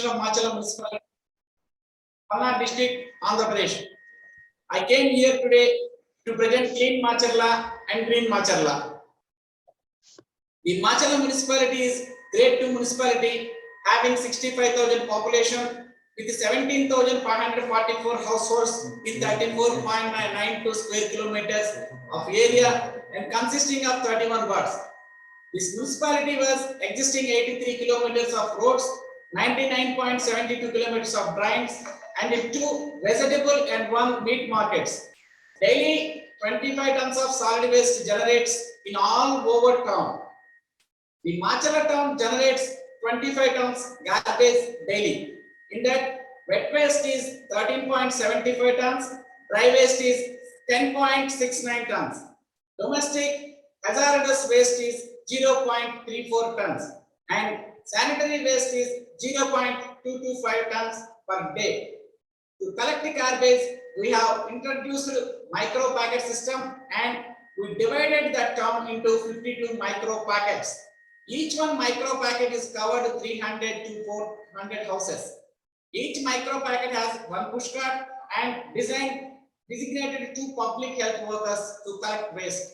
of Municipal, Palna district, Andhra Pradesh. I came here today to present Clean Macharla and Green Macharla. The Macharla municipality is grade 2 municipality having 65,000 population with 17,544 households with 34.92 square kilometers of area and consisting of 31 wards. This municipality was existing 83 kilometers of roads, 99.72 kilometers of drains, and 2 vegetable and 1 meat markets. Daily, 25 tons of solid waste generates in all over town. The Macharla town generates 25 tons garbage daily. In that, wet waste is 13.75 tons, dry waste is 10.69 tons. Domestic hazardous waste is 0.34 tons and sanitary waste is 0.225 tons per day. To collect the garbage, we have introduced micro packet system and we divided that town into 52 micro packets. Each one micro packet is covered 300 to 400 houses. Each micro packet has one push cart and designated 2 public health workers to collect waste.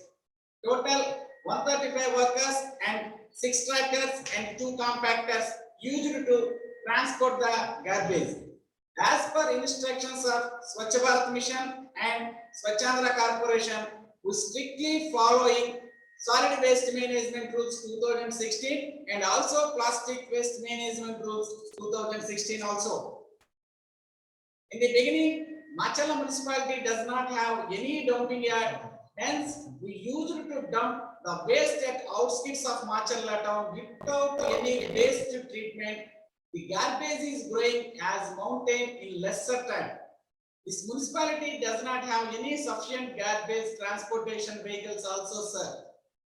Total 135 workers and 6 tractors and 2 compactors used to transport the garbage. As per instructions of SKOCH Bharat Mission and Swachhandra Corporation, we strictly following solid waste management rules 2016 and also plastic waste management rules 2016 also. In the beginning, Macharla municipality does not have any dumping yard. Hence, we used to dump the waste at outskirts of Macharla town without any waste treatment. The garbage is growing as mountain in lesser time. This municipality does not have any sufficient garbage transportation vehicles also, sir.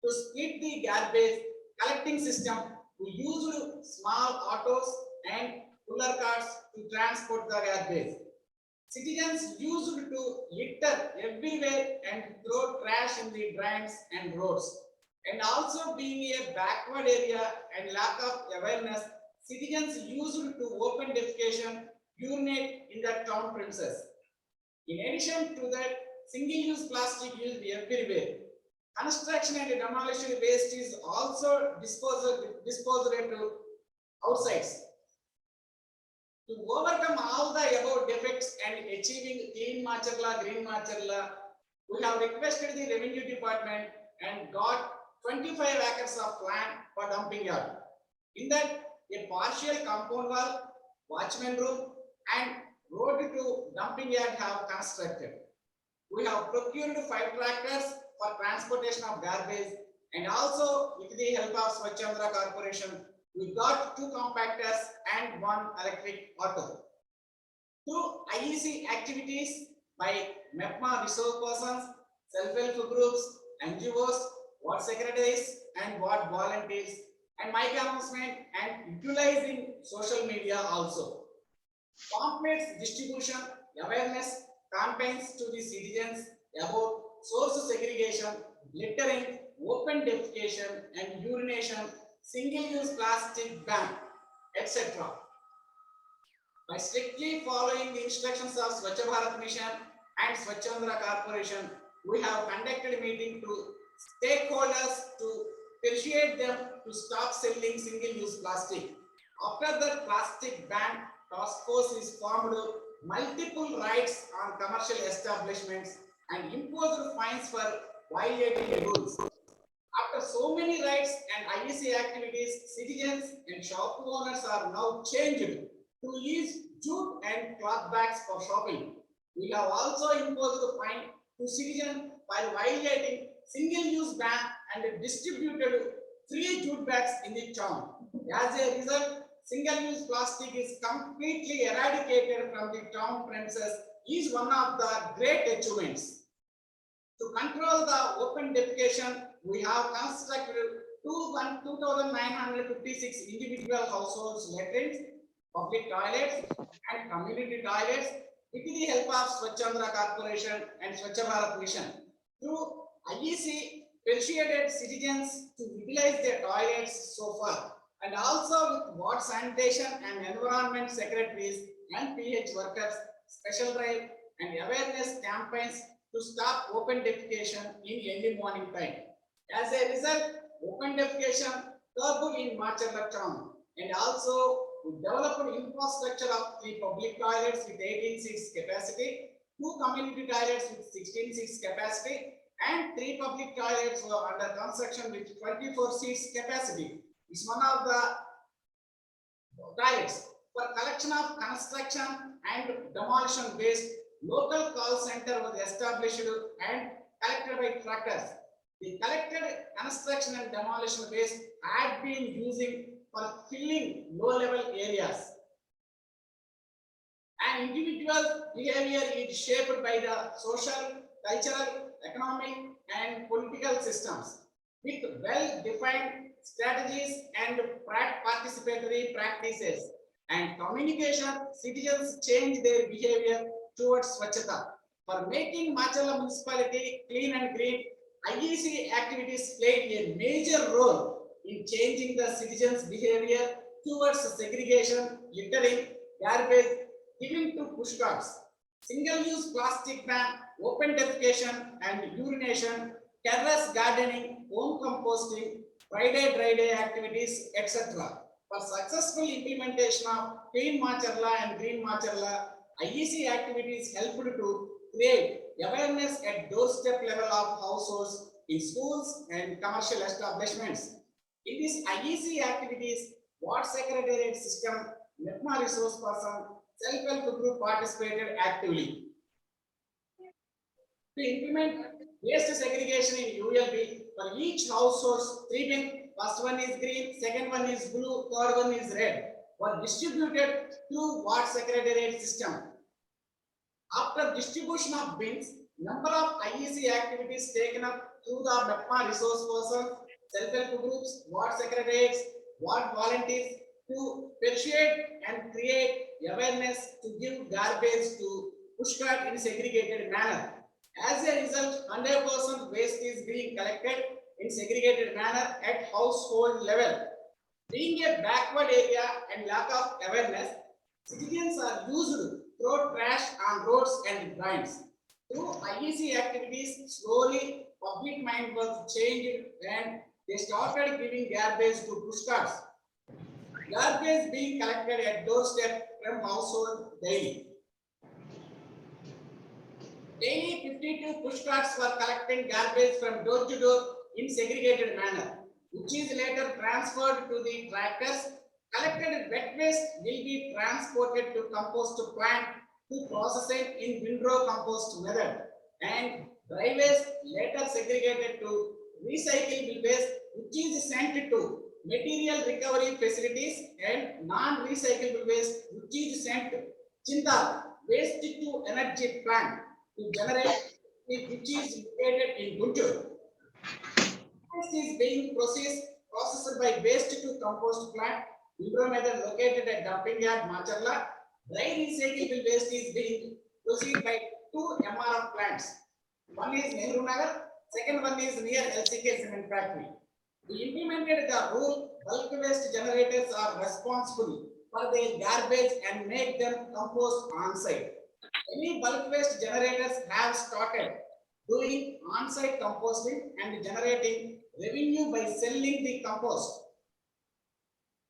To split the garbage collecting system, we used small autos and puller carts to transport the garbage. Citizens used to litter everywhere and throw trash in the drains and roads. And also being a backward area and lack of awareness, citizens used to open defecation, urinate in the town premises. In addition to that, single-use plastic used everywhere. Construction and demolition waste is also disposed to outsides. To overcome all the above defects and achieving clean Macharla, green Macharla, we have requested the revenue department and got 25 acres of land for dumping yard. In that, a partial compound wall, watchman room, and road to dumping yard have constructed. We have procured 5 tractors for transportation of garbage, and also with the help of Swachhandra Corporation, we got 2 compactors and 1 electric auto. Through IEC activities by MEPMA resource persons, self-help groups, NGOs, ward secretaries, and ward volunteers, and mic announcement and utilizing social media also. Pamphlets distribution, awareness campaigns to the citizens about source segregation, littering, open defecation, and urination, single-use plastic ban, etc. By strictly following the instructions of SKOCH Bharat Mission and Swachhandra Corporation, we have conducted a meeting to stakeholders to persuade them to stop selling single-use plastic. After the plastic ban, task force is formed, multiple raids on commercial establishments and imposed fines for violating the rules. After so many raids and IEC activities, citizens and shop owners are now changed to use jute and cloth bags for shopping. We have also imposed a fine to citizens by violating single-use ban and distributed free jute bags in the town. As a result, single-use plastic is completely eradicated from the town premises is one of the great achievements. To control the open defecation, we have constructed 2,956 individual households latrines, public toilets, and community toilets with the help of Swachhandra Corporation and SKOCH Bharat Mission. Through IEC persuaded citizens to utilize their toilets so far, and also with water sanitation and environment secretaries and PH workers, special drive and awareness campaigns to stop open defecation in early morning time. As a result, open defecation curbed in Marcharla town, and also we developed infrastructure of 3 public toilets with 18 seats capacity, 2 community toilets with 16 seats capacity, and 3 public toilets were under construction with 24 seats capacity. It's one of the toilets. For collection of construction and demolition waste, local call center was established and collected by truckers. The collected construction and demolition waste had been using for filling low-level areas. An individual's behavior is shaped by the social, cultural, economic, and political systems. With well-defined strategies and participatory practices and communication, citizens change their behavior towards Swachhata. For making Marcharla municipality clean and green, IEC activities played a major role in changing the citizens' behavior towards segregation, littering, garbage, giving to push carts, single-use plastic ban, open defecation and urination, terrace gardening, home composting, Friday dry day activities, etc. For successful implementation of Clean Marcharla and Green Marcharla, IEC activities helped to create awareness at doorstep level of households, in schools and commercial establishments. In these IEC activities, Water Secretariat system, MEPMA resource person, self-help group participated actively. To implement waste segregation in ULB, for each household, 3 bins, first one is green, second one is blue, third one is red, were distributed to Water Secretariat system. After distribution of bins, number of IEC activities taken up through the MEPMA resource person, self-help groups, ward secretaries, ward volunteers to persuade and create awareness to give garbage to pushcart in segregated manner. As a result, 100% waste is being collected in segregated manner at household level. Being a backward area and lack of awareness, citizens are used to throw trash on roads and drains. Through IEC activities, slowly public mind was changed and they started giving garbage to pushcarts. Garbage being collected at doorstep from household daily. Daily 52 pushcarts were collecting garbage from door to door in segregated manner, which is later transferred to the tractors. Collected wet waste will be transported to compost plant to processing in windrow compost method, and dry waste later segregated to recyclable waste, which is sent to material recovery facilities, and non-recyclable waste, which is sent to Chindal waste to energy plant to generate, which is located in Guntur. Waste is being processed by waste to compost plant, windrow method located at dumping yard Marcharla. Dry recyclable waste is being processed by 2 MRF plants. One is Nehru Nagar, second one is near LCK cement factory. We implemented the rule bulk waste generators are responsible for their garbage and make them compost on site. Any bulk waste generators have started doing on-site composting and generating revenue by selling the compost.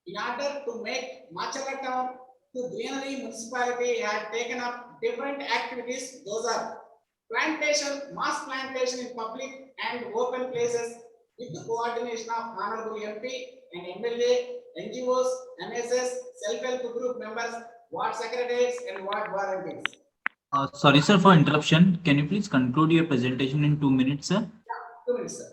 In order to make Marcharla town to greenery, municipality had taken up different activities. Those are plantation, mass plantation in public and open places with the coordination of Honorable MP and MLA, NGOs, MSS, self-help group members, ward secretaries and ward volunteers. Sorry, sir, for interruption. Can you please conclude your presentation in 2 minutes, sir? Yeah, 2 minutes, sir.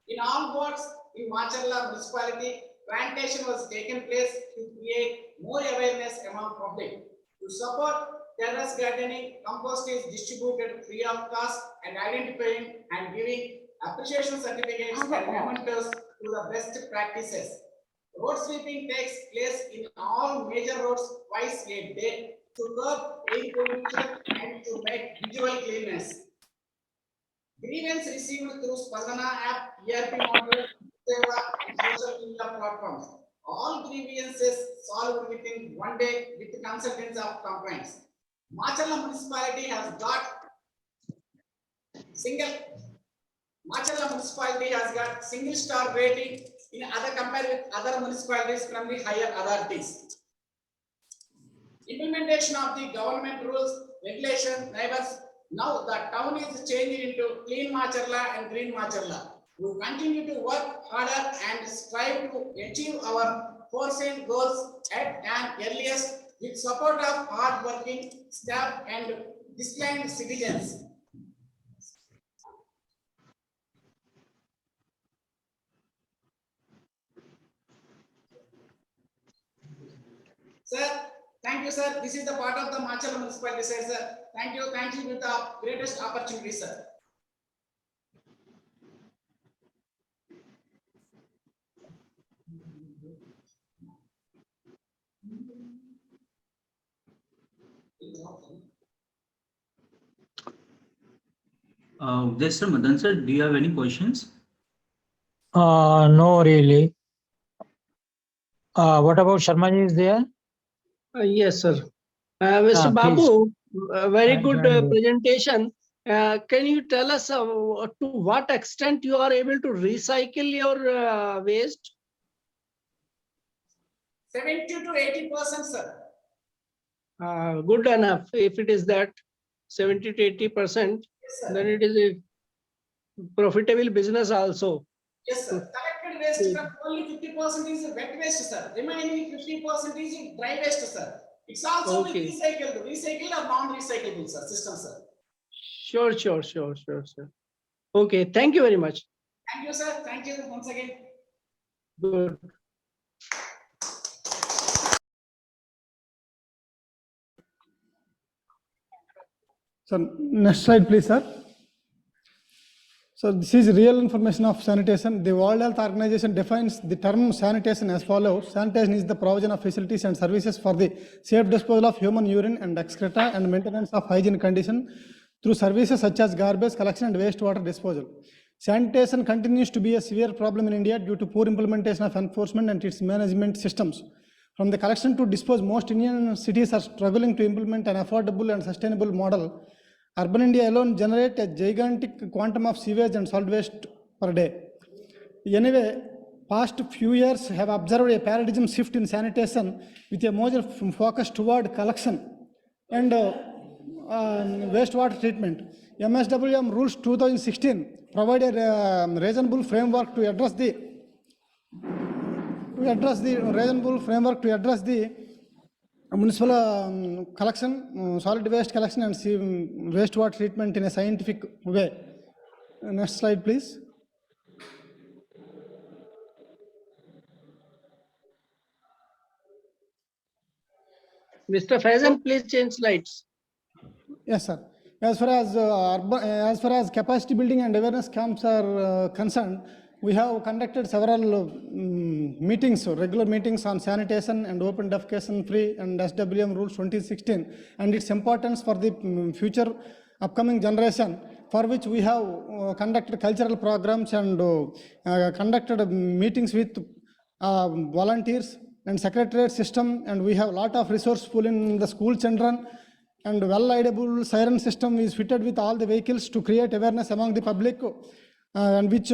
In all wards in Marcharla municipality, plantation was taken place to create more awareness among public. To support terrace gardening, compost is distributed free of cost and identifying and giving appreciation certificates and mementos to the best practices. Road sweeping takes place in all major roads twice a day to curb air pollution and to make visual cleanness. Grievance received through Spandana app, ERP model, Seva, and social media platforms. all grievances solved within 1 day with consultants of complaints. Machala municipality has got single star rating in other compared with other municipalities from the higher authorities. Implementation of the government rules, regulation, neighbors. Now the town is changing into clean Macharla and green Macharla. We continue to work harder and strive to achieve our foreseen goals at an earliest with support of hard-working staff and disciplined citizens. Sir, thank you, sir. This is the part of the Machala municipality, sir. Thank you with the greatest opportunity, sir. Yes, sir. Madan sir, do you have any questions? No, really. What about Sharma is there? Yes, sir. Mr. Please. Babu, very I good joined you. presentation. Can you tell us to what extent you are able to recycle your waste? 70 to 80%, sir. Good enough. If it is that 70 to 80%, Yes, sir. then it is a profitable business also. Yes, sir. Collected waste from only 50% is wet waste, sir. Remaining 50% is dry waste, sir. It's also Okay. recycled or non-recyclable, sir. System, sir. Sure, sir. Okay, thank you very much. Thank you, sir. Thank you once again. Good. So next slide, please, sir. So this is real information of sanitation. The World Health Organization defines the term sanitation as follows. Sanitation is the provision of facilities and services for the safe disposal of human urine and excreta and maintenance of hygiene condition through services such as garbage collection and wastewater disposal. Sanitation continues to be a severe problem in India due to poor implementation of enforcement and its management systems. From the collection to dispose, most Indian cities are struggling to implement an affordable and sustainable model. Urban India alone generates a gigantic quantum of sewage and solid waste per day. Anyway, past few years have observed a paradigm shift in sanitation with a major focus toward collection and wastewater treatment. MSWM rules 2016 provide a reasonable framework to address the municipal collection, solid waste collection and wastewater treatment in a scientific way. Next slide, please. Mr. Faizan, please change slides. Yes, sir. As far as capacity building and awareness camps are concerned, we have conducted several meetings, regular meetings on sanitation and open defecation free and SWM rules 2016 and its importance for the future upcoming generation, for which we have conducted cultural programs and conducted meetings with volunteers and secretariat system, and we have a lot of resource pool in the school children, and well-aidable siren system is fitted with all the vehicles to create awareness among the public and which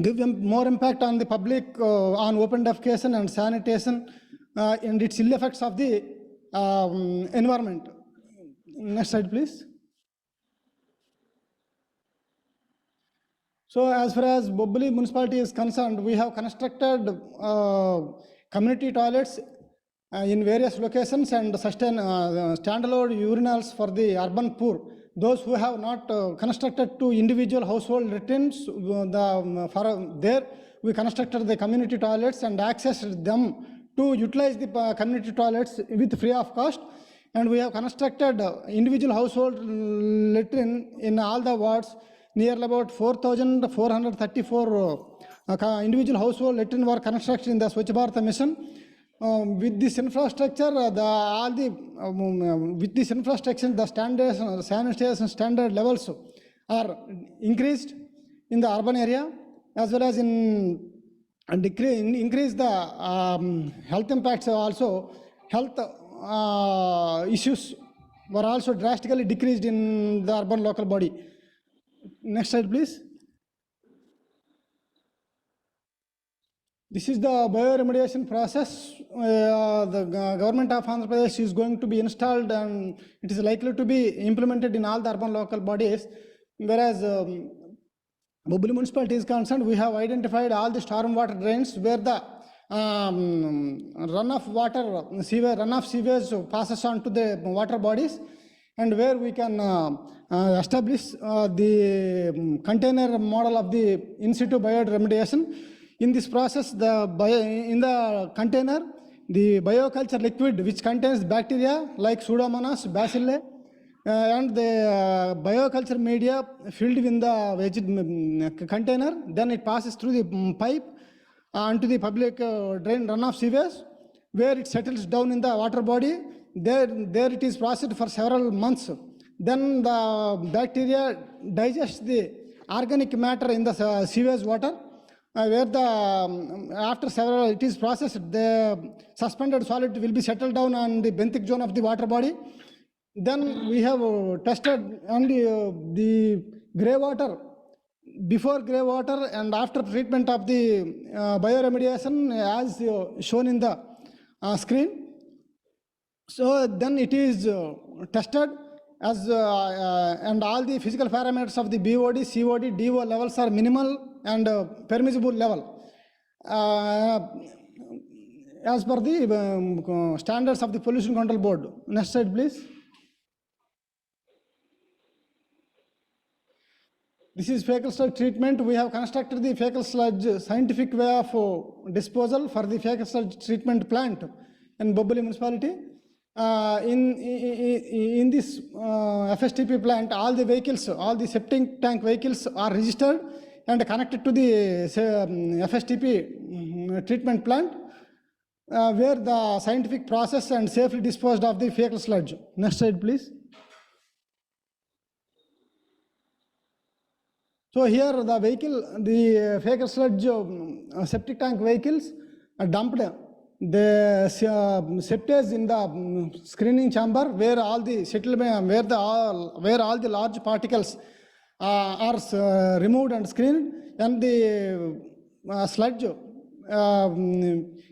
give more impact on the public on open defecation and sanitation and its ill effects of the environment. Next slide, please. So as far as Bobbali municipality is concerned, we have constructed community toilets in various locations and standalone urinals for the urban poor. Those who have not constructed to individual household latrines, there we constructed the community toilets and accessed them to utilize the community toilets with free of cost. And we have constructed individual household latrine in all the wards. Nearly about 4,434 individual household latrine were constructed in the Swachh Bharat mission. With this infrastructure, the standards, sanitation standard levels are increased in the urban area as well as in and increase the health impacts. Also, health issues were also drastically decreased in the urban local body. Next slide, please. This is the bioremediation process. The government of Andhra Pradesh is going to be installed, and it is likely to be implemented in all the urban local bodies. Whereas Boboli municipality is concerned, we have identified all the stormwater drains where the runoff sewage passes on to the water bodies, and where we can establish the container model of the in situ bioremediation. In this process, in the container, the bioculture liquid, which contains bacteria like Pseudomonas, bacilli, and the bioculture media filled in the container, then it passes through the pipe onto the public drain runoff sewage, where it settles down in the water body. There it is processed for several months. Then the bacteria digest the organic matter in the sewage water, where after several it is processed, the suspended solid will be settled down on the benthic zone of the water body. Then we have tested on the grey water, before grey water and after treatment of the bioremediation, as shown in the screen. So then it is tested as and all the physical parameters of the BOD, COD, DO levels are minimal and permissible level as per the standards of the Pollution Control Board. Next slide, please. This is fecal sludge treatment. We have constructed the fecal sludge scientific way of disposal for the fecal sludge treatment plant in Boboli municipality. In this FSTP plant, all the vehicles, all the septic tank vehicles are registered and connected to the FSTP treatment plant, where the scientific process and safely disposed of the fecal sludge. Next slide, please. So here the vehicle, the fecal sludge septic tank vehicles are dumped the septage in the screening chamber, where all the settlement, where all the large particles are removed and screened, and the sludge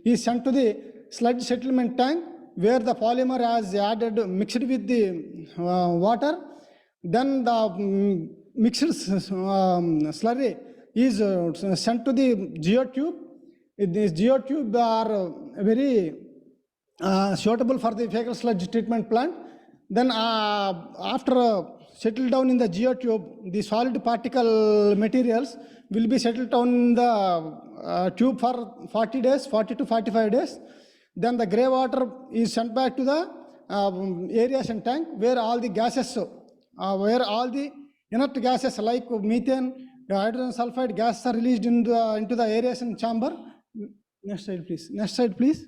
is sent to the sludge settlement tank, where the polymer is added mixed with the water. Then the mixed slurry is sent to the geotube. These geotubes are very suitable for the fecal sludge treatment plant. Then after settled down in the geotube, the solid particle materials will be settled down in the tube for 40 days, 40 to 45 days. Then the grey water is sent back to the aeration tank, where all the gases, where all the inert gases like methane, hydrogen sulfide gases are released into the aeration chamber. Next slide, please. Next slide, please.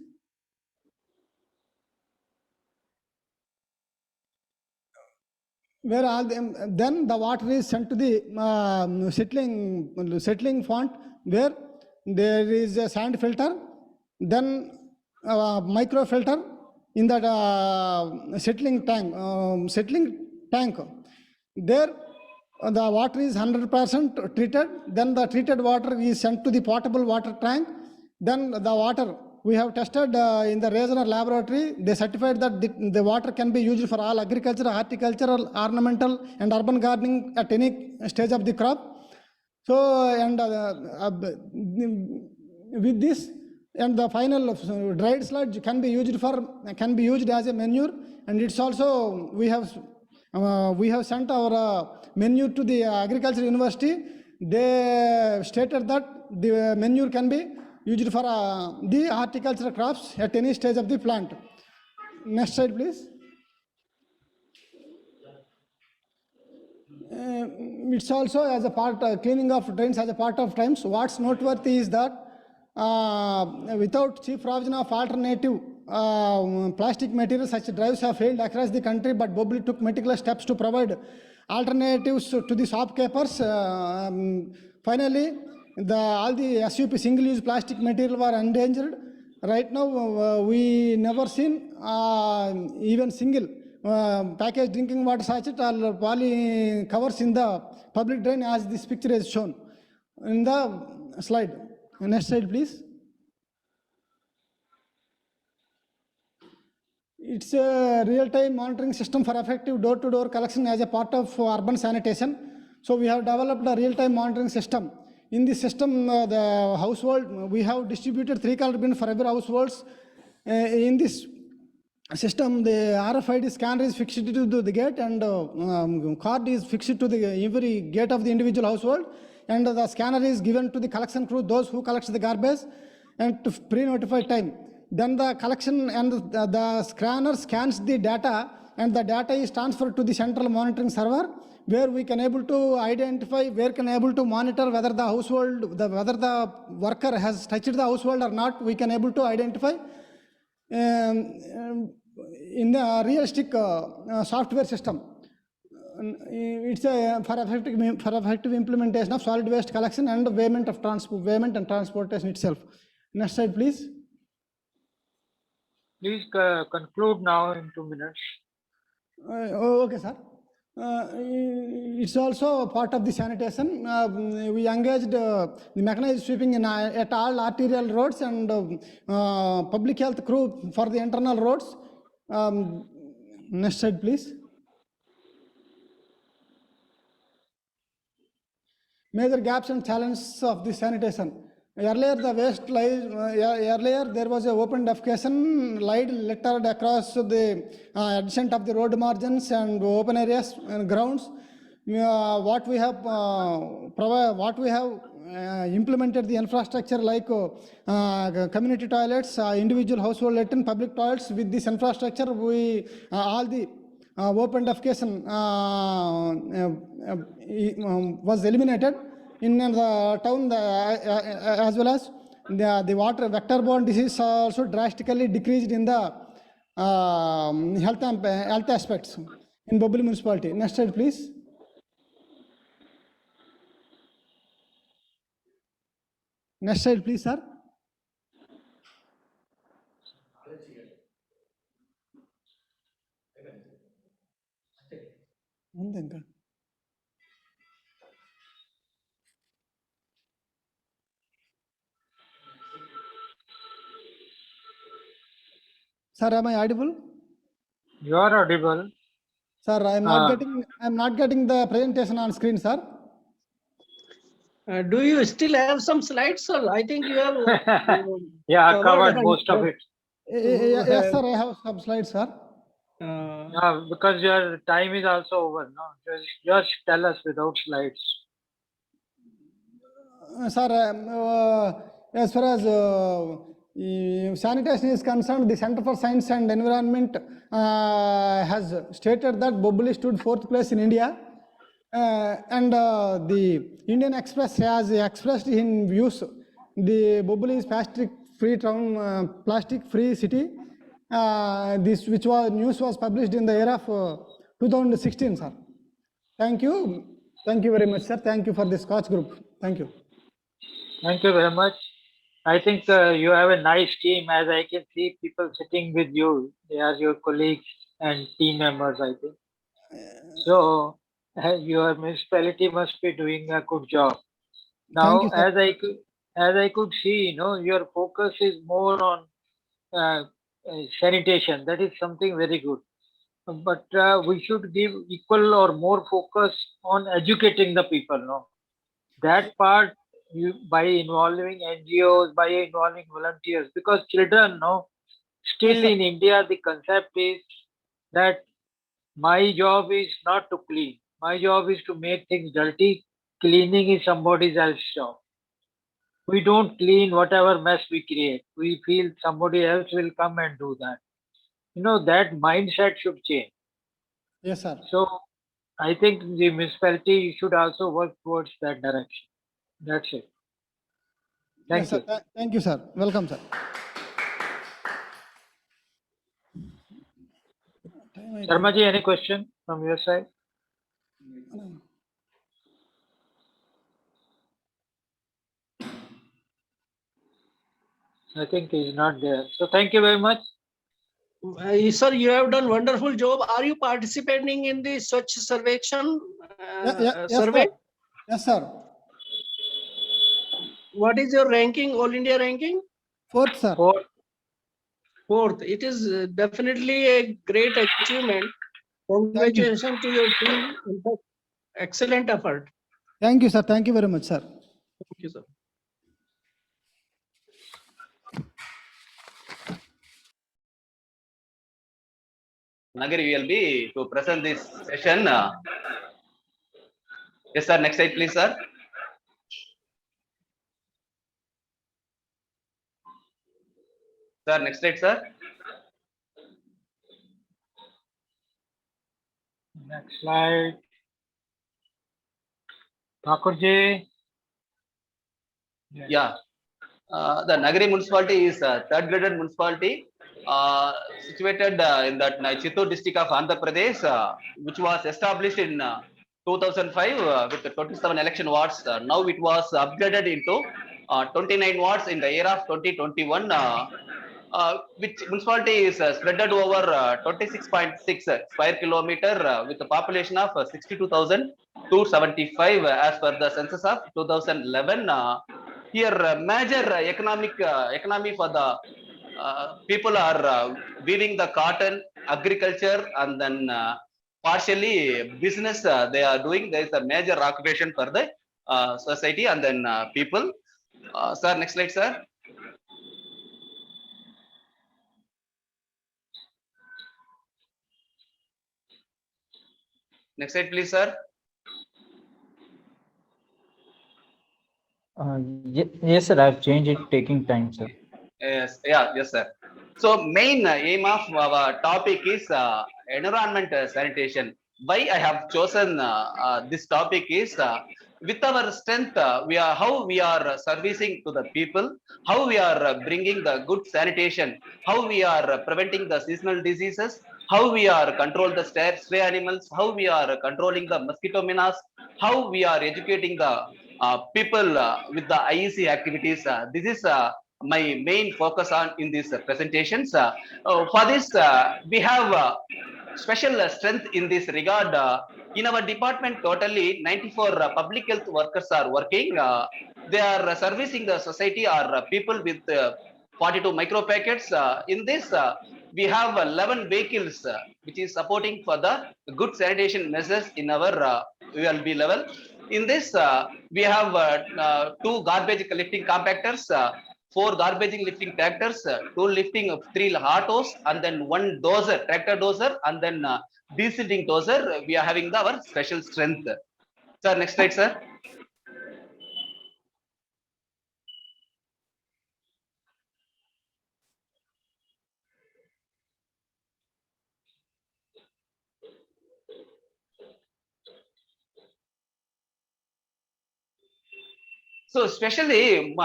Where all then the water is sent to the settling font, where there is a sand filter, then micro filter in that settling tank. There the water is 100% treated. Then the treated water is sent to the potable water tank. Then the water we have tested in the regional laboratory. They certified that the water can be used for all agriculture, horticultural, ornamental, and urban gardening at any stage of the crop. So, and with this, and the final dried sludge can be used as a manure, and it's also we have sent our manure to the agriculture university. They stated that the manure can be used for the horticultural crops at any stage of the plant. Next slide, please. It's also as a part cleaning of drains as a part of times. What's noteworthy is that without cheap provision of alternative plastic materials, such drives have failed across the country, but Boboli took meticulous steps to provide alternatives to the shopkeepers. Finally, all the SUP single-use plastic material were endangered. Right now, we never seen even single packaged drinking water sachet or poly covers in the public drain, as this picture is shown in the slide. Next slide, please. It's a real-time monitoring system for effective door-to-door collection as a part of urban sanitation. So we have developed a real-time monitoring system. In this system, the household, we have distributed 3 color bins for every households. In this system, the RFID scanner is fixed to the gate, and card is fixed to the every gate of the individual household, and the scanner is given to the collection crew, those who collect the garbage, and to pre-notify time. Then the collection and the scanner scans the data, and the data is transferred to the central monitoring server, where we can able to identify, where can able to monitor whether the household, whether the worker has touched the household or not. We can able to identify in the realistic software system. It's for effective implementation of solid waste collection and payment and transportation itself. Next slide, please. Please conclude now in 2 minutes. Okay, sir. It's also a part of the sanitation. We engaged the mechanized sweeping at all arterial roads and public health crew for the internal roads. Next slide, please. Major gaps and challenges of the sanitation. Earlier, the waste lies. Earlier, there was a open defecation littered across the adjacent of the road margins and open areas and grounds. What we have implemented the infrastructure like community toilets, individual household latrine, public toilets. With this infrastructure, we all the open defecation was eliminated in the town, as well as the water vector-borne disease also drastically decreased in the health aspects in Boboli municipality. Next slide, please. Next slide, please, sir. Sir, am I audible? You are audible. Sir, I'm not getting the presentation on screen, sir. Do you still have some slides, sir? I think you have. Yeah, covered most of it. Yes, sir, I have some slides, sir. Because your time is also over. No, just tell us without slides. Sir, as far as sanitation is concerned, the Center for Science and Environment has stated that Boboli stood 4th place in India. And the Indian Express has expressed in views the Boboli is plastic-free town, plastic-free city. This news was published in the year of 2016, sir. Thank you very much, sir. Thank you for the SKOCH Group. Thank you. Thank you very much. I think you have a nice team, as I can see people sitting with you. They are your colleagues and team members, I think. So your municipality must be doing a good job. Now, you, as I could see, your focus is more on sanitation. That is something very good. But we should give equal or more focus on educating the people. No, that part by involving NGOs, by involving volunteers, because children, still in India the concept is that my job is not to clean. My job is to make things dirty. Cleaning is somebody else's job. We don't clean whatever mess we create. We feel somebody else will come and do that. That mindset should change. Yes, sir. So I think the municipality should also work towards that direction. That's it. Thank you. Sir. Thank you, sir. Welcome, sir. Sharmaji, any question from your side? I think he's not there. So thank you very much. Sir, you have done wonderful job. Are you participating in the Swachh Survekshan Yes, survey? sir. Yes, sir. What is your ranking, All India ranking? Fourth, sir. Fourth. It is definitely a great achievement. Thank you. Congratulations to your team. In fact, excellent effort. Thank you, sir. Thank you very much, sir. Thank you, sir. Nagari will be to present this session. Yes, sir. Next slide, please, sir. Sir, next slide, sir. Next slide. Thakurji. Yeah. The Nagari municipality is a third graded municipality situated in that Chittoor district of Andhra Pradesh, which was established in 2005 with 27 election wards. Now it was upgraded into 29 wards in the year of 2021. Which municipality is spread over 26.6 square kilometer with a population of 62,275 as per the census of 2011. Here, major economy for the people are weaving the cotton, agriculture, and then partially business they are doing. There is a major occupation for the society and then people. Sir, next slide, sir. Next slide, please, sir. Yes, sir. I've changed it, taking time, sir. Yes, yeah, yes, sir. So main aim of our topic is environment sanitation. Why I have chosen this topic is with our strength, how we are servicing to the people, how we are bringing the good sanitation, how we are preventing the seasonal diseases, how we are control the stray animals, how we are controlling the mosquito menace, how we are educating the people with the IEC activities. This is my main focus on in these presentations. For this, we have special strength in this regard. In our department, totally 94 public health workers are working. They are servicing the society or people with 42 micro packets. In this, we have 11 vehicles which is supporting for the good sanitation measures in our ULB level. In this, we have 2 garbage collecting compactors, 4 garbage lifting tractors, 2 lifting of 3 autos, and then 1 dozer, tractor dozer, and then descending dozer. We are having our special strength. Sir, next slide, sir. So especially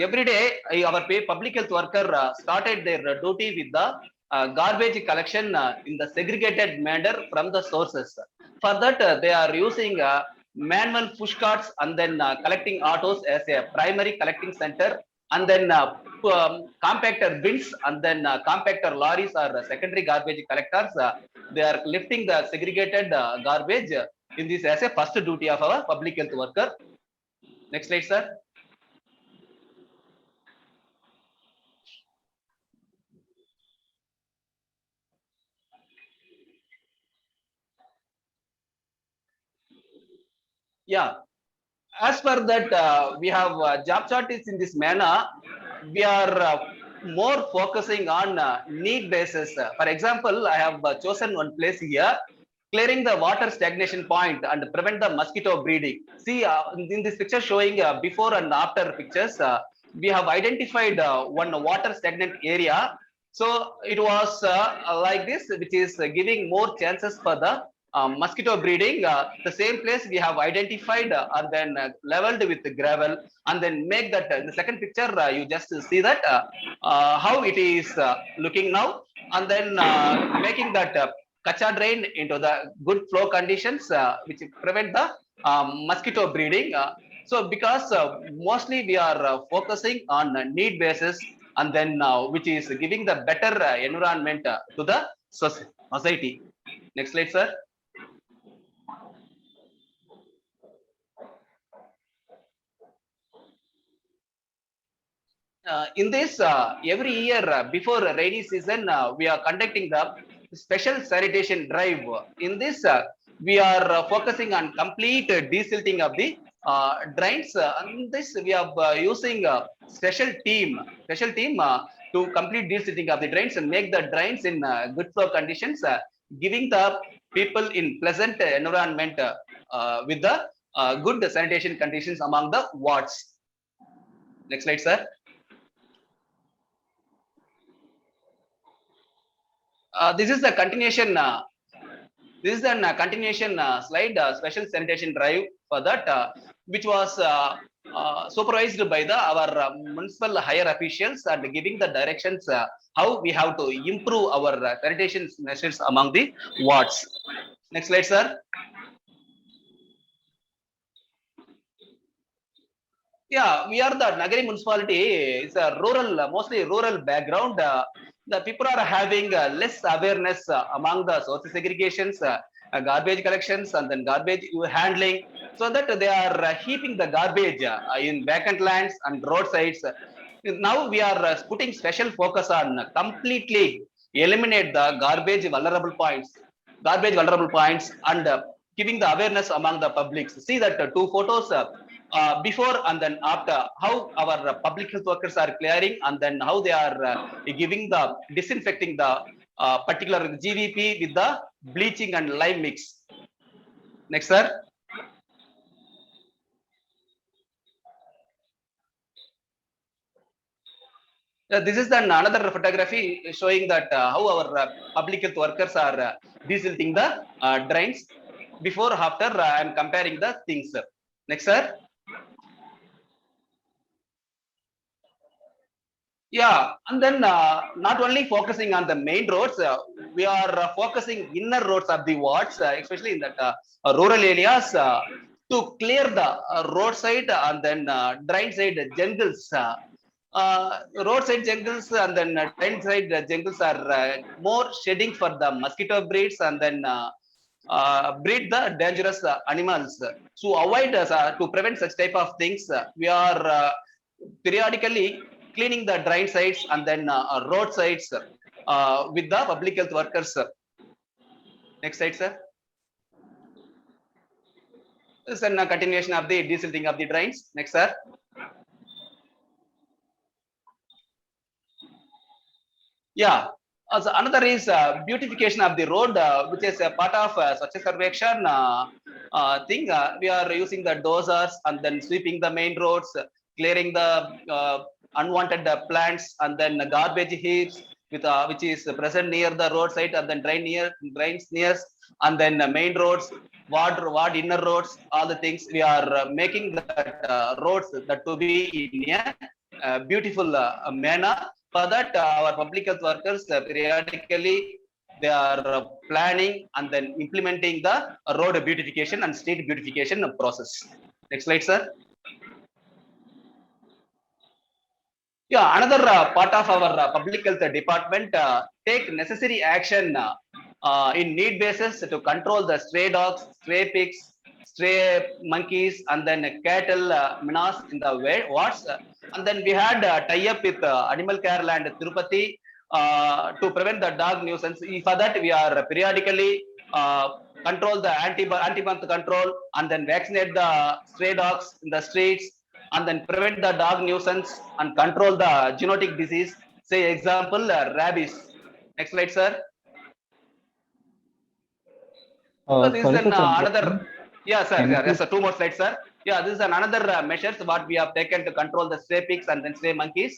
every day, our public health worker started their duty with the garbage collection in the segregated manner from the sources. For that, they are using manual push carts and then collecting autos as a primary collecting center, and then compactor bins and then compactor lorries are secondary garbage collectors. They are lifting the segregated garbage in this as a first duty of our public health worker. Next slide, sir. Yeah, as per that, we have job shortage in this manner. We are more focusing on need basis. For example, I have chosen one place here, clearing the water stagnation point and prevent the mosquito breeding. See, in this picture showing before and after pictures, we have identified one water stagnant area. So it was like this, which is giving more chances for the mosquito breeding. The same place we have identified and then leveled with gravel, and then make that in the second picture you just see that how it is looking now, and then making that kacha drain into the good flow conditions which prevent the mosquito breeding. So because mostly we are focusing on need basis, and then which is giving the better environment to the society. Next slide, sir. In this, every year before rainy season, we are conducting the special sanitation drive. In this, we are focusing on complete desilting of the drains. In this, we are using special team to complete desilting of the drains and make the drains in good flow conditions, giving the people in pleasant environment with the good sanitation conditions among the wards. Next slide, sir. This is the continuation. This is a continuation slide, special sanitation drive for that, which was supervised by our municipal higher officials and giving the directions how we have to improve our sanitation measures among the wards. Next slide, sir. Yeah, we are the Nagari municipality. It's a rural, mostly rural background. The people are having less awareness among the source segregations, garbage collections, and then garbage handling, so that they are heaping the garbage in vacant lands and roadsides. Now we are putting special focus on completely eliminate the garbage vulnerable points, and giving the awareness among the public. See that two photos. Before and then after, how our public health workers are clearing, and then how they are giving the disinfecting the particular GVP with the bleaching and lime mix. Next, sir. This is then another photography showing that how our public health workers are desilting the drains. Before, after, I am comparing the things. Next, sir. Yeah, and then not only focusing on the main roads, we are focusing inner roads of the wards, especially in that rural areas, to clear the roadside and then drain side jungles. Roadside jungles and then drain side jungles are more shedding for the mosquito breeds and then breed the dangerous animals. To avoid, to prevent such type of things, we are periodically cleaning the drain sides and then road sides with the public health workers. Next slide, sir. This is a continuation of the desilting of the drains. Next, sir. Yeah. Also, another is beautification of the road, which is a part of Swachh Sarvekshan thing. We are using the dozers and then sweeping the main roads, clearing the unwanted plants and then garbage heaps with which is present near the roadside and then drains near and then main roads, ward inner roads, all the things we are making that roads that to be in a beautiful manner. For that, our public health workers periodically they are planning and then implementing the road beautification and street beautification process. Next slide, sir. Yeah, another part of our public health department take necessary action in need basis to control the stray dogs, stray pigs, stray monkeys, and then cattle menace in the wards. And then we had tie up with Animal Care Land Tirupati to prevent the dog nuisance. For that, we are periodically control the anti-month control and then vaccinate the stray dogs in the streets and then prevent the dog nuisance and control the zoonotic disease. Say example, rabies. Next slide, sir. So this is another. Yeah, sir. Yes, sir. Two more slides, sir. Yeah, this is another measures what we have taken to control the stray pigs and then stray monkeys.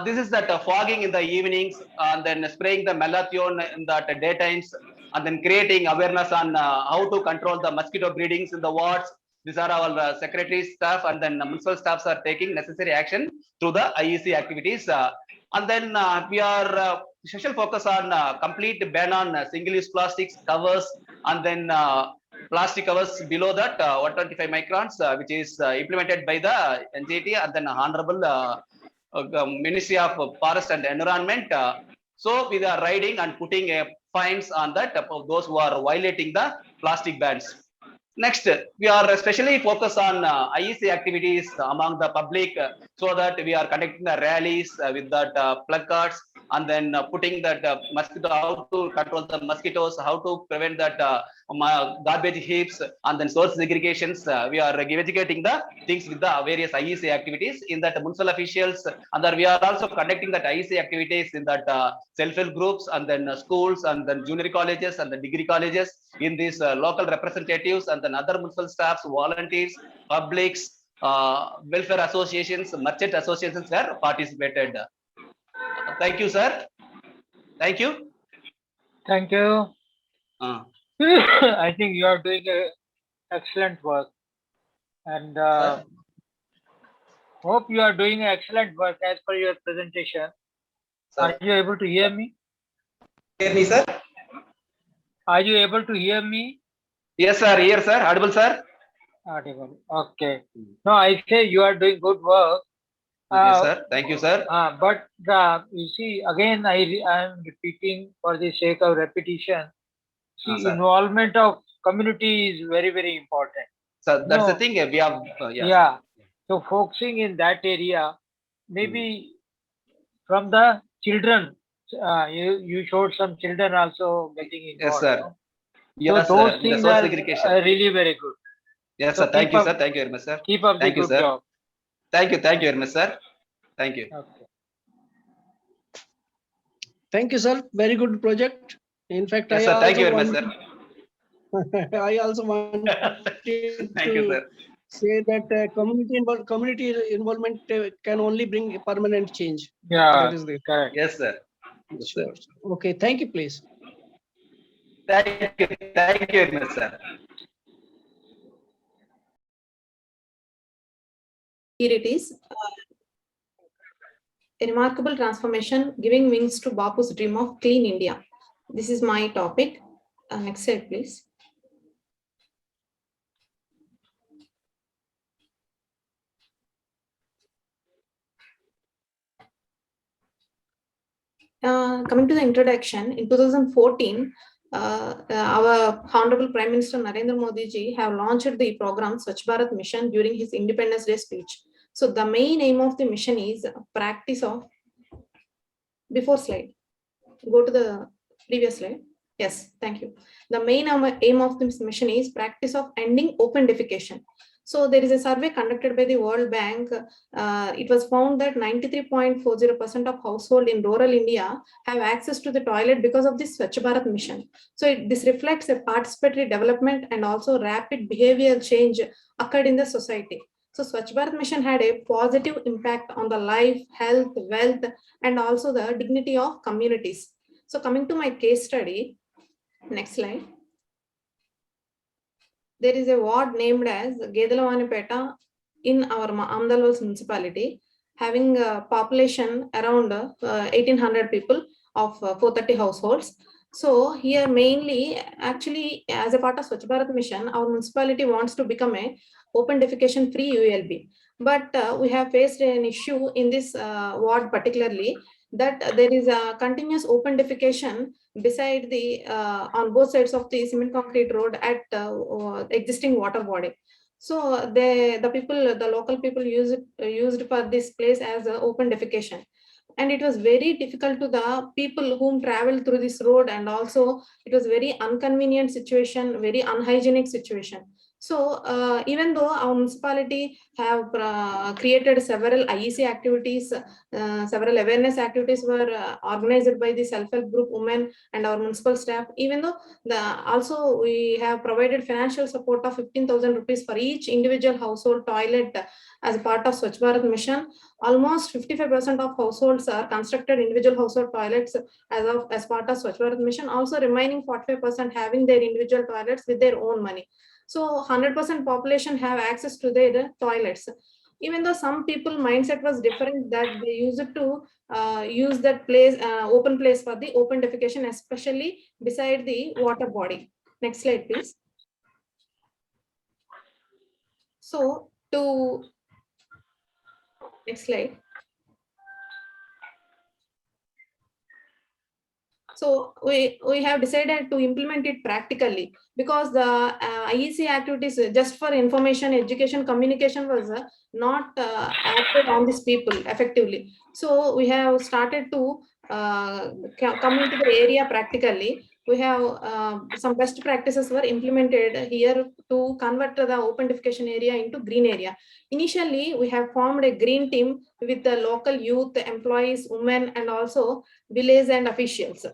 This is that fogging in the evenings and then spraying the malathion in the daytimes and then creating awareness on how to control the mosquito breedings in the wards. These are our secretary staff and then municipal staffs are taking necessary action through the IEC activities. And then we are special focus on complete ban on single-use plastics covers and then plastic covers below that 125 microns, which is implemented by the NGT and then Honorable Ministry of Forest and Environment. So we are riding and putting fines on that of those who are violating the plastic bans. Next, we are especially focused on IEC activities among the public, so that we are conducting the rallies with that placards, and then putting that mosquito, how to control the mosquitoes, how to prevent that garbage heaps, and then source segregations. We are educating the things with the various IEC activities in that municipal officials, and then we are also conducting that IEC activities in that self-help groups, and then schools, and then junior colleges, and the degree colleges, in these local representatives, and then other municipal staffs, volunteers, publics, welfare associations, merchant associations were participated. Thank you, sir. Thank you. Thank you. I think you are doing excellent work, and hope you are doing excellent work as per your presentation. Sir. Are you able to hear me? Hear me, sir? Are you able to hear me? Yes, sir. Here, sir. Audible, sir. Audible. Okay. No, I say you are doing good work. Yes, sir. Thank you, sir. But you see, again, I am repeating for the sake of repetition. See, Sir. involvement of community is very, very important. So that's the No. thing. We have. Yeah. So focusing in that area, maybe from the children, you showed some children also getting Yes, involved. sir. No? Yes, So those sir. things The source are segregation. really very good. Yes, So sir. Thank keep you, up- sir. Thank you very much, sir. Keep up Thank the you, good sir. job. Thank you. Thank you very much, sir. Thank you. Okay. Thank you, sir. Very good project. In fact, Yes, sir. Thank you very much, sir. I also wanted Thank you, to sir. say that community involvement can only bring a permanent change. Yeah, That is the correct. Yes, sir. Yes, sir. sure. Okay, thank you, please. Thank you. Thank you very much, sir. Here it is. A remarkable transformation giving wings to Bapu's dream of clean India. This is my topic. Next slide, please. Coming to the introduction, in 2014, our Honorable Prime Minister Narendra Modi ji have launched the program Swachh Bharat Mission during his Independence Day speech. So the main aim of the mission is practice of, before slide, go to the previous slide. Yes, thank you. The main aim of this mission is practice of ending open defecation. So there is a survey conducted by the World Bank. It was found that 93.40% of households in rural India have access to the toilet because of this Swachh Bharat mission. So this reflects a participatory development and also rapid behavioral change occurred in the society. So Swachh Bharat mission had a positive impact on the life, health, wealth, and also the dignity of communities. So coming to my case study, next slide. There is a ward named as Gedalavanipeta in our Amdalwas municipality, having a population around 1800 people of 430 households. So here mainly, actually, as a part of Swachh Bharat mission, our municipality wants to become a open defecation free ULB. But we have faced an issue in this ward particularly, that there is a continuous open defecation beside the on both sides of the cement concrete road at existing water body. So the local people used for this place as an open defecation, and it was very difficult to the people whom travel through this road, and also it was very inconvenient situation, very unhygienic situation. So even though our municipality have created several IEC activities, several awareness activities were organized by the self-help group women and our municipal staff. Even though also we have provided financial support of 15,000 rupees for each individual household toilet as a part of Swachh Bharat mission. Almost 55% of households are constructed individual household toilets as part of Swachh Bharat mission. Also remaining 45% having their individual toilets with their own money. So 100% population have access to their toilets. Even though some people mindset was different, that they used to use that place, open place for the open defecation, especially beside the water body. Next slide, please. So next slide. So we have decided to implement it practically, because the IEC activities just for information, education, communication was not acted on these people effectively. So we have started to come into the area practically. We have some best practices were implemented here to convert the open defecation area into green area. Initially, we have formed a green team with the local youth, employees, women, and also village and officials.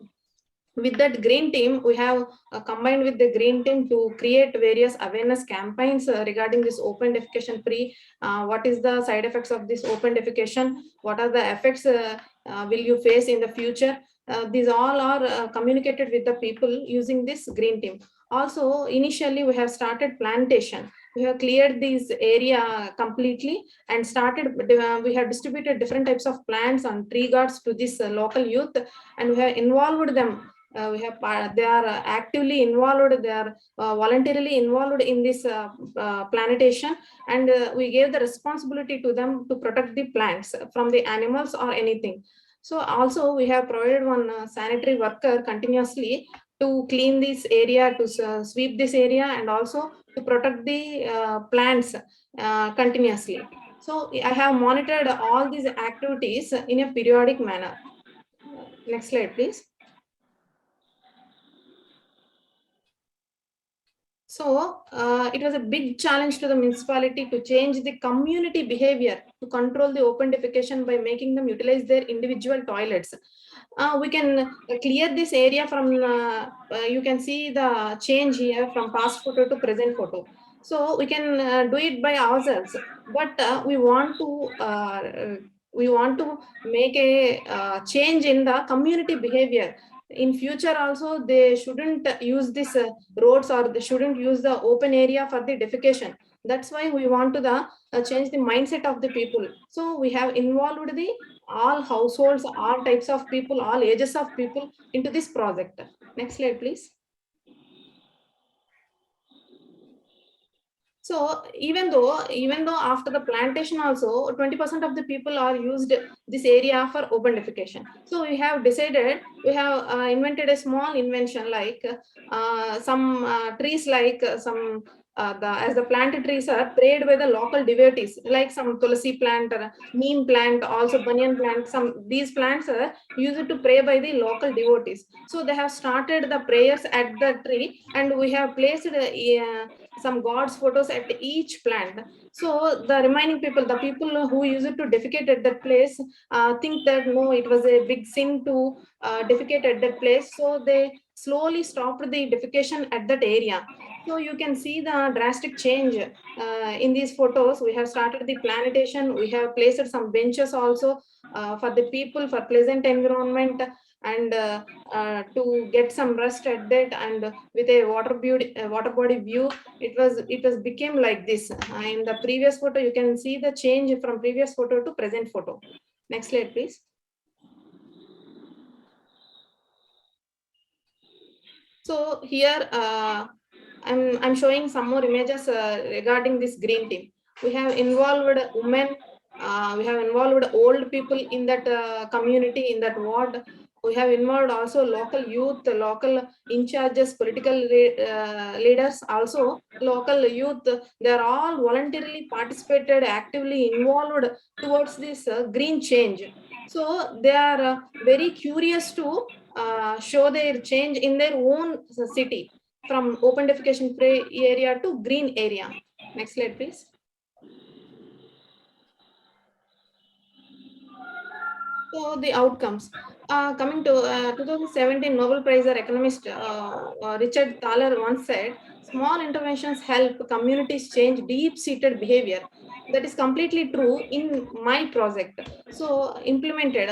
With that green team, we have combined with the green team to create various awareness campaigns regarding this open defecation free. What is the side effects of this open defecation? What are the effects will you face in the future? These all are communicated with the people using this green team. Also, initially we have started plantation. We have cleared this area completely and started, we have distributed different types of plants and tree guards to this local youth, and we have involved them. They are actively involved, they are voluntarily involved in this plantation, and we gave the responsibility to them to protect the plants from the animals or anything. So also we have provided one sanitary worker continuously to clean this area, to sweep this area, and also to protect the plants continuously. So I have monitored all these activities in a periodic manner. Next slide, please. So it was a big challenge to the municipality to change the community behavior to control the open defecation by making them utilize their individual toilets. We can clear this area from, you can see the change here from past photo to present photo. So we can do it by ourselves, but we want to make a change in the community behavior. In future also, they shouldn't use this roads, or they shouldn't use the open area for the defecation. That's why we want to change the mindset of the people. So we have involved the all households, all types of people, all ages of people into this project. Next slide, please. So even though after the plantation also 20% of the people are used this area for open defecation. So we have decided, we have invented a small invention, like some trees, like some as the planted trees are prayed by the local devotees, like some tulsi plant, neem plant, also banyan plant. Some these plants are used to pray by the local devotees. So they have started the prayers at the tree, and we have placed some gods photos at each plant. So the remaining people, the people who used to defecate at that place, think that no, it was a big sin to defecate at that place. So they slowly stopped the defecation at that area. So you can see the drastic change in these photos. We have started the plantation. We have placed some benches also for the people, for pleasant environment, and to get some rest at that, and with a water body view, it was became like this. In the previous photo, you can see the change from previous photo to present photo. Next slide, please. So here I'm showing some more images regarding this green team. We have involved women, we have involved old people in that community, in that ward. We have involved also local youth, local in charges, political leaders, also local youth. They are all voluntarily participated, actively involved towards this green change. So they are very curious to show their change in their own city, from open defecation free area to green area. Next slide, please. So the outcomes. Coming to 2017 Nobel Prize economist Richard Thaler once said, small interventions help communities change deep-seated behavior. That is completely true in my project. So implemented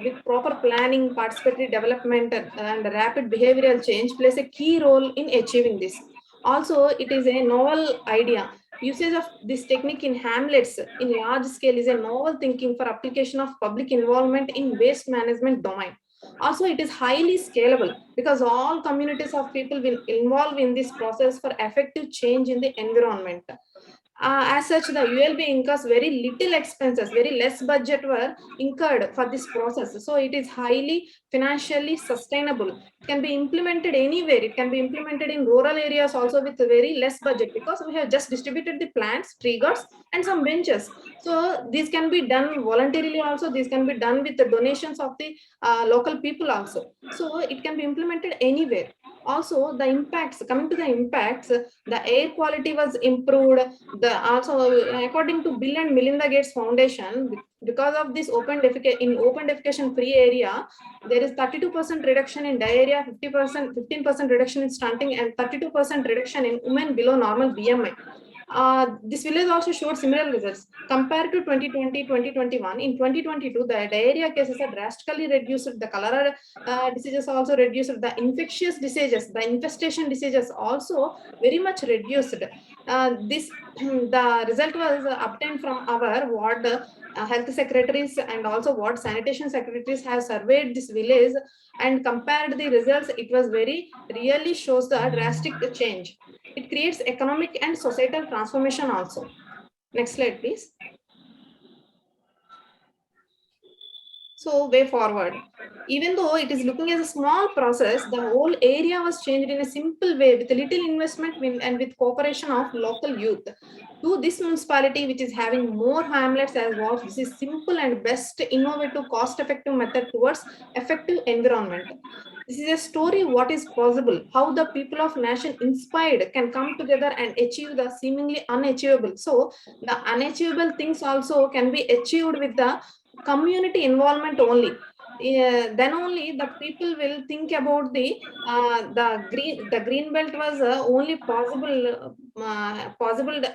with proper planning, participatory development, and rapid behavioral change plays a key role in achieving this. Also, it is a novel idea. Usage of this technique in hamlets in large scale is a novel thinking for application of public involvement in waste management domain. Also, it is highly scalable because all communities of people will involve in this process for effective change in the environment. As such, the ULB incurs very little expenses, very less budget were incurred for this process. So it is highly financially sustainable. It can be implemented anywhere. It can be implemented in rural areas also with very less budget, because we have just distributed the plants, triggers, and some benches. So this can be done voluntarily also. This can be done with the donations of the local people also. So it can be implemented anywhere. Also, the impacts, coming to the impacts, the air quality was improved. The also, according to Bill and Melinda Gates Foundation, because of this open defecation free area, there is 32% reduction in diarrhea, 15% reduction in stunting, and 32% reduction in women below normal BMI. This village also showed similar results compared to 2020-2021. In 2022, the diarrhea cases are drastically reduced. The cholera diseases also reduced. The infectious diseases, the infestation diseases also very much reduced. The result was obtained from our ward health secretaries and also ward sanitation secretaries have surveyed this village and compared the results. It was really shows the drastic change. It creates economic and societal transformation also. Next slide, please. So way forward, even though it is looking as a small process, the whole area was changed in a simple way with little investment and with cooperation of local youth. To this municipality, which is having more hamlets as wards, this is simple and best innovative, cost-effective method towards effective environment. This is a story what is possible, how the people of nation inspired can come together and achieve the seemingly unachievable. So the unachievable things also can be achieved with the community involvement only. Then only the people will think about the green belt was only possible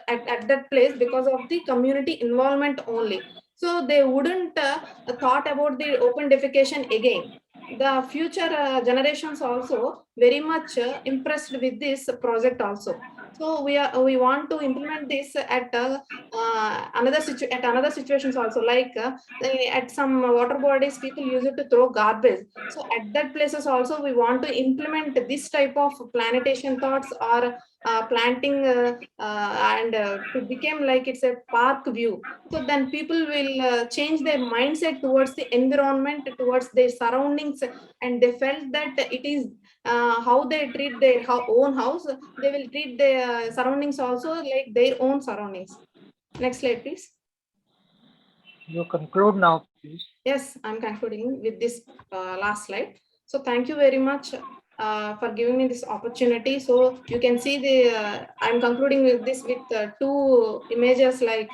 at that place because of the community involvement only. So they wouldn't thought about the open defecation again. The future generations also very much impressed with this project also. So we want to implement this at another situations also, like at some water bodies people use it to throw garbage. So at that places also we want to implement this type of planitation thoughts or planting and to become like it's a park view. So then people will change their mindset towards the environment, towards their surroundings, and they felt that it is how they treat their own house, they will treat their surroundings also like their own surroundings. Next slide, please. You conclude now, please. Yes, I'm concluding with this last slide. So thank you very much for giving me this opportunity. So you can see I'm concluding with this with two images, like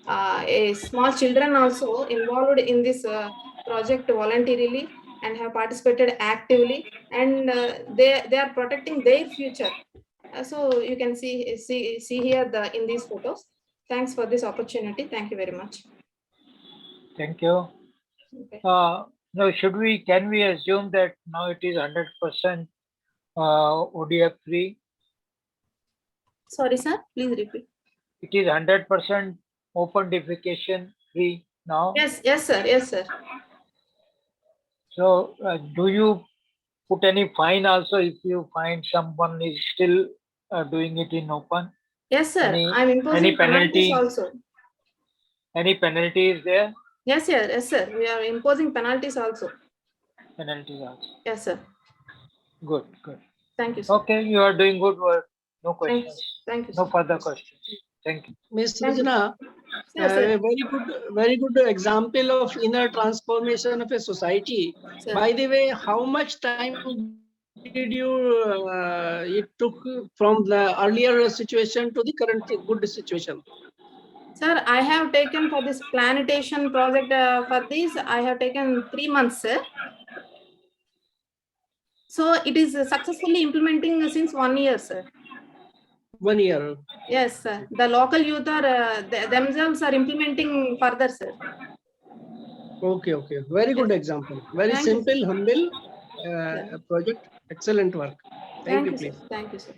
a small children also involved in this project voluntarily and have participated actively, and they are protecting their future. So you can see here in these photos. Thanks for this opportunity. Thank you very much. Thank you. Okay. Now, can we assume that now it is 100% ODF free? Sorry, sir. Please repeat. It is 100% open defecation free now. Yes, sir. Yes, sir. So, do you put any fine also if you find someone is still doing it in open? Yes, sir. I'm imposing any penalty also. Any penalty is there? Yes, sir. Yes, sir. We are imposing penalties also. Penalties also. Yes, sir. Good. Thank you, sir. Okay, you are doing good work. No questions. Thank you. No Sir. further questions. Thank you. Ms. Thank you. Rijna, Yes, sir. a very good example of inner transformation of a society. Sir. By the way, how much time did you it took from the earlier situation to the current good situation? Sir, I have taken for this planitation project, for this, I have taken 3 months, sir. So it is successfully implementing since 1 year, sir. 1 year. Yes, sir. The local youth are themselves are implementing further, sir. Okay. Very good example. Very Thank you, simple, humble project. Excellent work. Thank you, please. Thank you, sir.